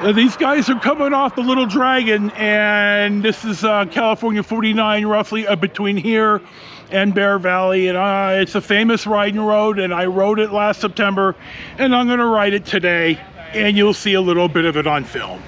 These guys are coming off the Little Dragon, and this is California 49, roughly between here and Bear Valley. And it's a famous riding road, and I rode it last September, and I'm going to ride it today, and you'll see a little bit of it on film.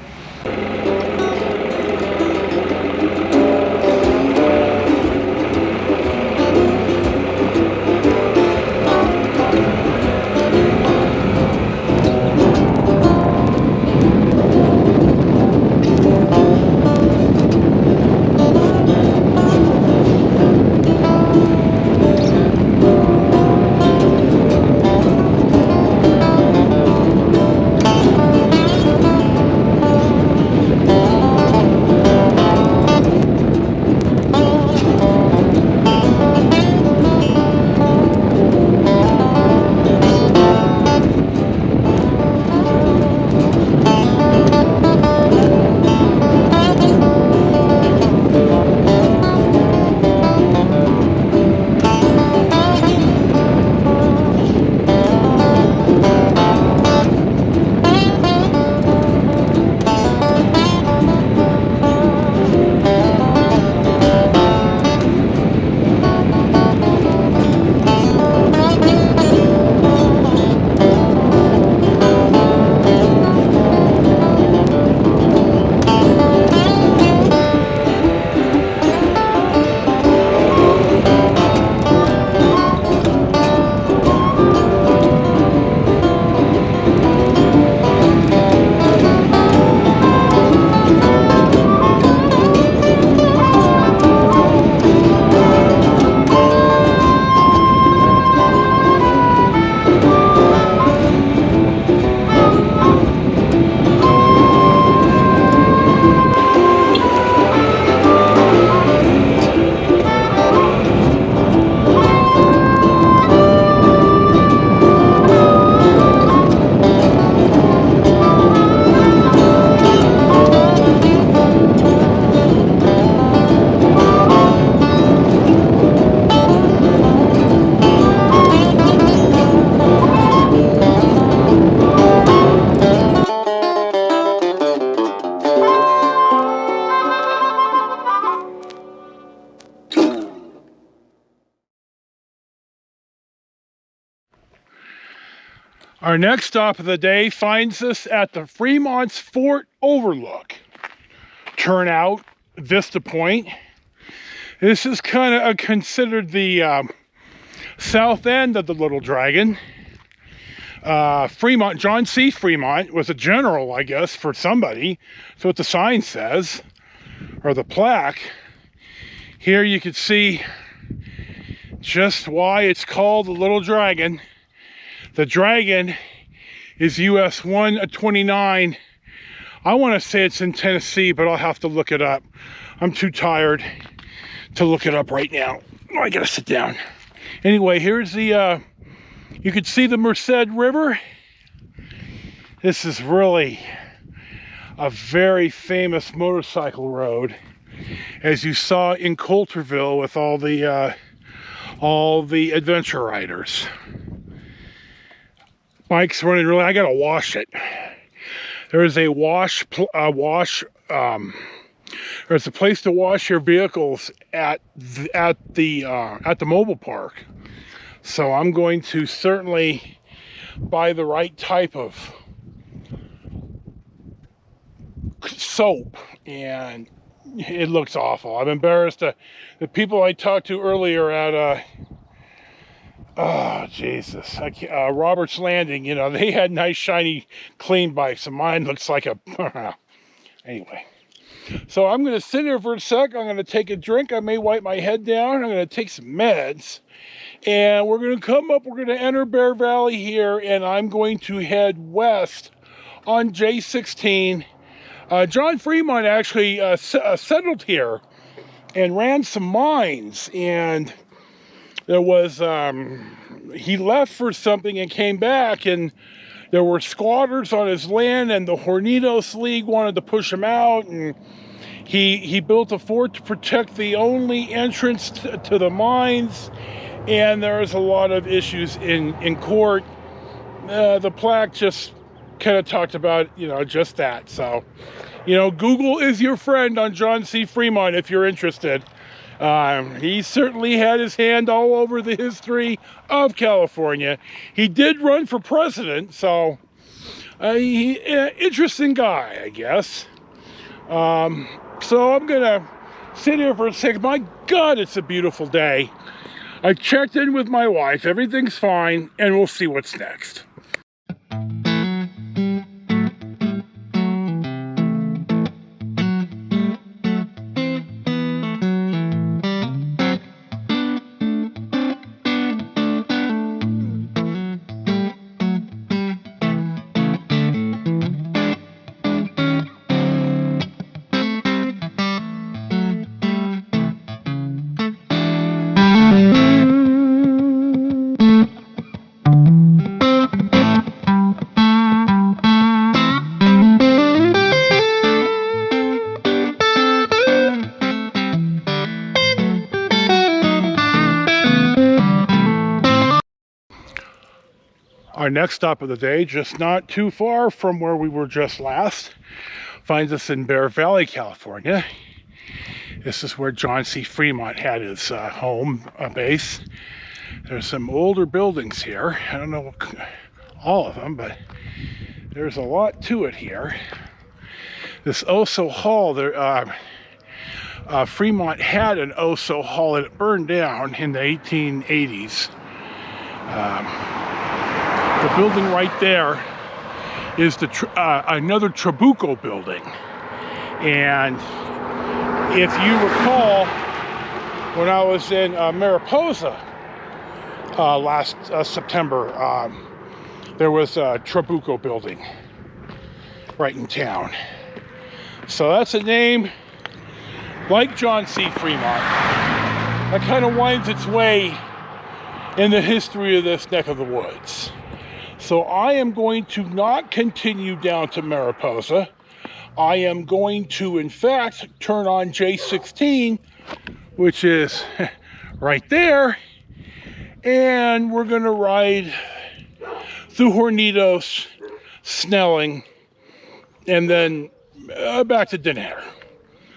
Our next stop of the day finds us at the Fremont's Fort Overlook Turnout Vista Point. This is kind of considered the south end of the Little Dragon. Fremont, John C. Fremont was a general, I guess, for somebody. That's what the sign says, or the plaque. Here you can see just why it's called the Little Dragon. The Dragon is US 129. I want to say it's in Tennessee, but I'll have to look it up. I'm too tired to look it up right now. Oh, I gotta sit down. Anyway, here's the, you can see the Merced River. This is really a very famous motorcycle road, as you saw in Coulterville with all the adventure riders. Bike's running really, I gotta wash it. There's a there's a place to wash your vehicles at the mobile park. So I'm going to certainly buy the right type of soap, and it looks awful. I'm embarrassed. The people I talked to earlier at oh Jesus, Robert's Landing, you know, they had nice shiny clean bikes, and mine looks like a anyway. So I'm going to sit here for a sec. I'm going to take a drink. I may wipe my head down. I'm going to take some meds, and we're going to come up. We're going to enter Bear Valley here, and I'm going to head west on J-16. John Fremont actually settled here and ran some mines, and there was he left for something and came back, and there were squatters on his land, and the Hornitos League wanted to push him out, and he built a fort to protect the only entrance to the mines, and there was a lot of issues in court. The plaque just kind of talked about, just that. So, Google is your friend on John C. Fremont if you're interested. He certainly had his hand all over the history of California. He did run for president, so interesting guy, I guess. So I'm gonna sit here for a second. My God, it's a beautiful day. I checked in with my wife. Everything's fine, and we'll see what's next. Our next stop of the day, just not too far from where we were just last, finds us in Bear Valley, California. This is where John C. Fremont had his home base. There's some older buildings here. I don't know all of them, but there's a lot to it here. This Oso Hall, Fremont had an Oso Hall and it burned down in the 1880s. The building right there is another Trabuco building. And if you recall, when I was in Mariposa last September, there was a Trabuco building right in town. So that's a name like John C. Fremont that kind of winds its way in the history of this neck of the woods. So I am going to not continue down to Mariposa. I am going to, in fact, turn on J-16, which is right there, and we're going to ride through Hornitos, Snelling, and then back to Denair.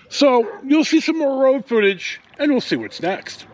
So you'll see some more road footage, and we'll see what's next.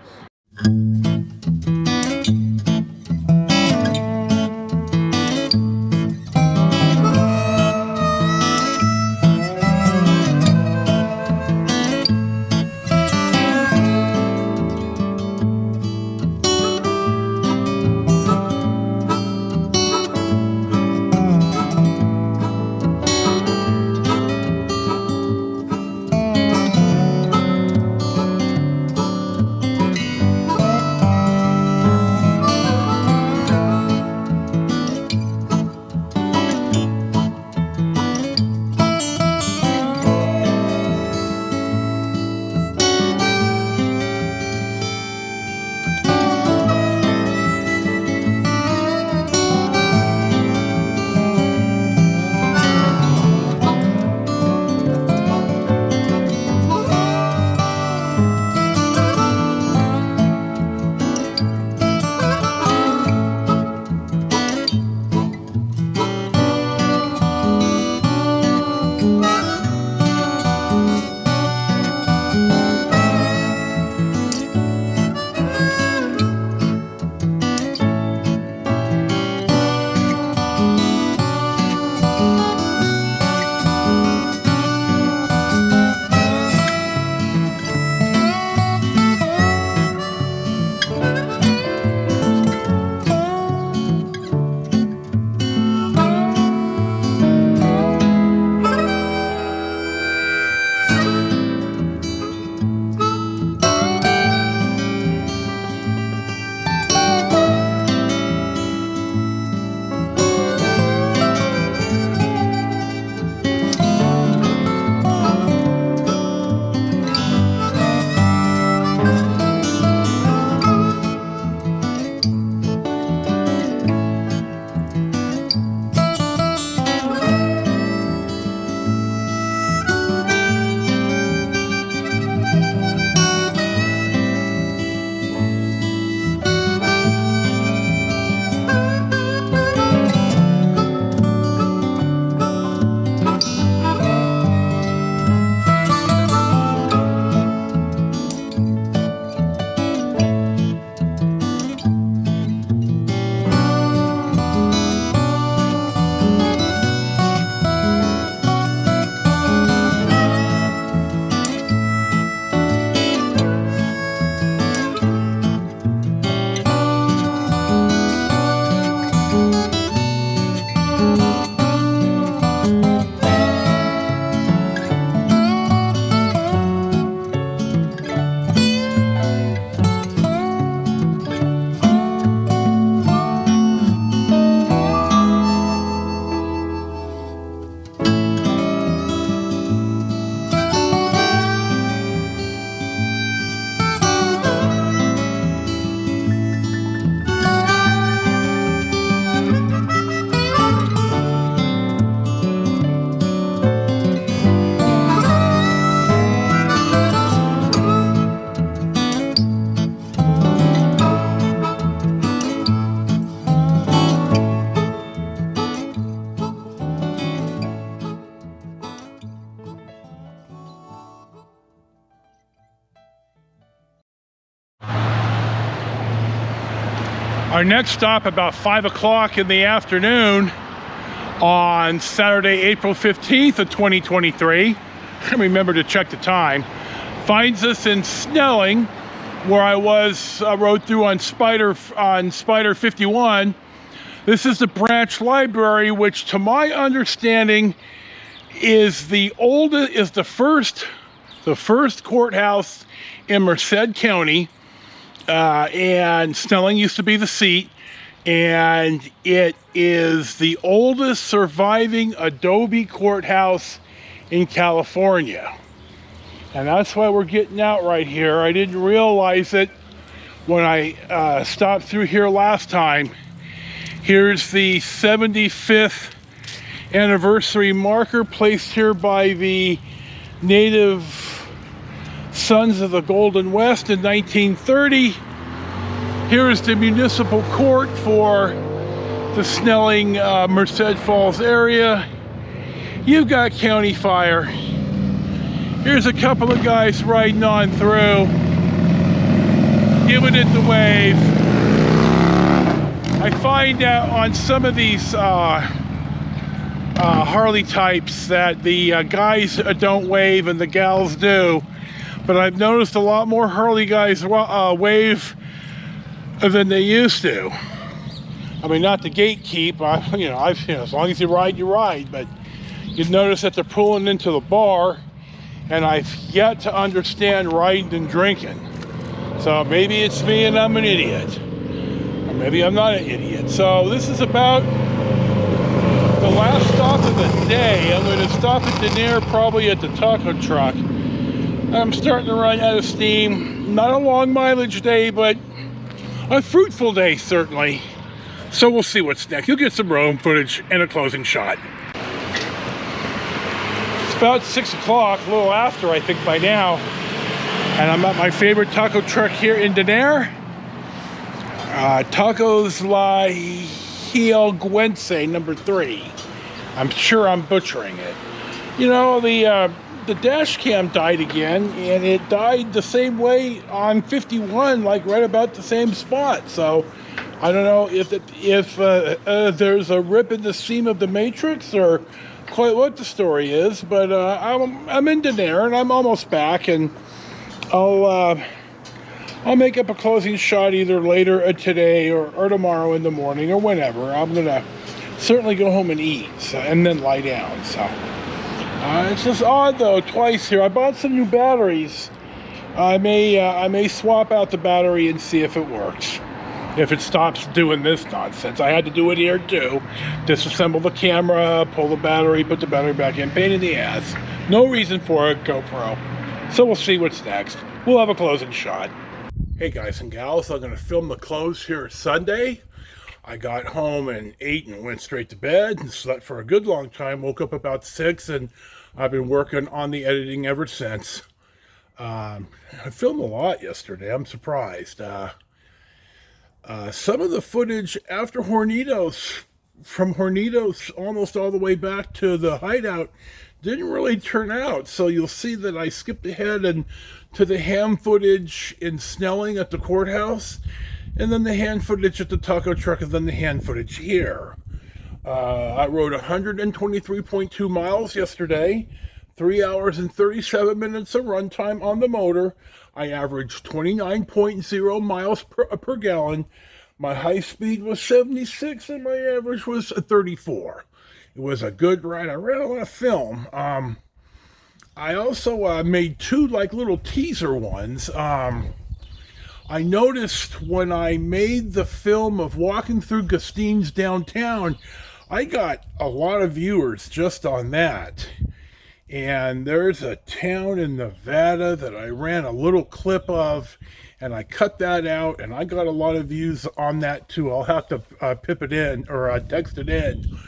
Our next stop about 5 o'clock in the afternoon on Saturday, April 15th of 2023. Remember to check the time. Finds us in Snelling, where I rode through on Spyder 51. This is the branch library, which to my understanding is the first courthouse in Merced County, and Snelling used to be the seat, and it is the oldest surviving adobe courthouse in California. And that's why we're getting out right here. I didn't realize it when I stopped through here last time. Here's the 75th anniversary marker placed here by the native Sons of the Golden West in 1930. Here is the municipal court for the Snelling, Merced Falls area. You've got county fire. Here's a couple of guys riding on through, giving it the wave. I find out on some of these Harley types that the guys don't wave and the gals do, but I've noticed a lot more Harley guys wave than they used to. I mean, not to gatekeep, as long as you ride, but you notice that they're pulling into the bar, and I've yet to understand riding and drinking. So maybe it's me and I'm an idiot. Or maybe I'm not an idiot. So this is about the last stop of the day. I'm going to stop at Denair, probably at the taco truck. I'm starting to run out of steam. Not a long mileage day, but a fruitful day, certainly. So we'll see what's next. You'll get some roam footage and a closing shot. It's about 6 o'clock, a little after, I think, by now. And I'm at my favorite taco truck here in Denair. Tacos La Hielguense, number 3. I'm sure I'm butchering it. You know, the dash cam died again, and it died the same way on 51, like right about the same spot. So I don't know if there's a rip in the seam of the matrix or quite what the story is, but I'm in Denair and I'm almost back, and I'll make up a closing shot either later today or tomorrow in the morning or whenever. I'm gonna certainly go home and eat and then lie down. So it's just odd though. Twice here. I bought some new batteries. I may swap out the battery and see if it works. If it stops doing this nonsense. I had to do it here too. Disassemble the camera, pull the battery, put the battery back in. Pain in the ass. No reason for it. GoPro. So we'll see what's next. We'll have a closing shot. Hey guys and gals, I'm going to film the close here Sunday. I got home and ate and went straight to bed and slept for a good long time. Woke up about 6 and I've been working on the editing ever since. I filmed a lot yesterday. I'm surprised. Some of the footage after Hornitos, from Hornitos almost all the way back to the hideout, didn't really turn out. So you'll see that I skipped ahead and to the ham footage in Snelling at the courthouse, and then the hand footage at the taco truck, and then the hand footage here. I rode 123.2 miles yesterday, 3 hours and 37 minutes of runtime on the motor. I averaged 29.0 miles per gallon. My high speed was 76 and my average was 34. It was a good ride. I ran a lot of film. I also made 2 like little teaser ones. I noticed when I made the film of walking through Gustine's downtown, I got a lot of viewers just on that. And there's a town in Nevada that I ran a little clip of, and I cut that out, and I got a lot of views on that too. I'll have to pip it in or text it in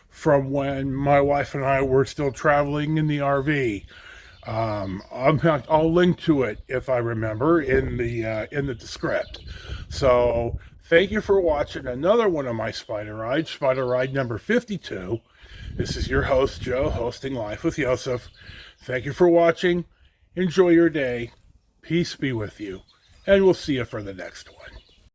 from when my wife and I were still traveling in the RV. I'll link to it if I remember in the script. So thank you for watching another one of my Spyder rides, Spyder ride number 52. This is your host, Joe, hosting Life with Yosef. Thank you for watching. Enjoy your day. Peace be with you. And we'll see you for the next one.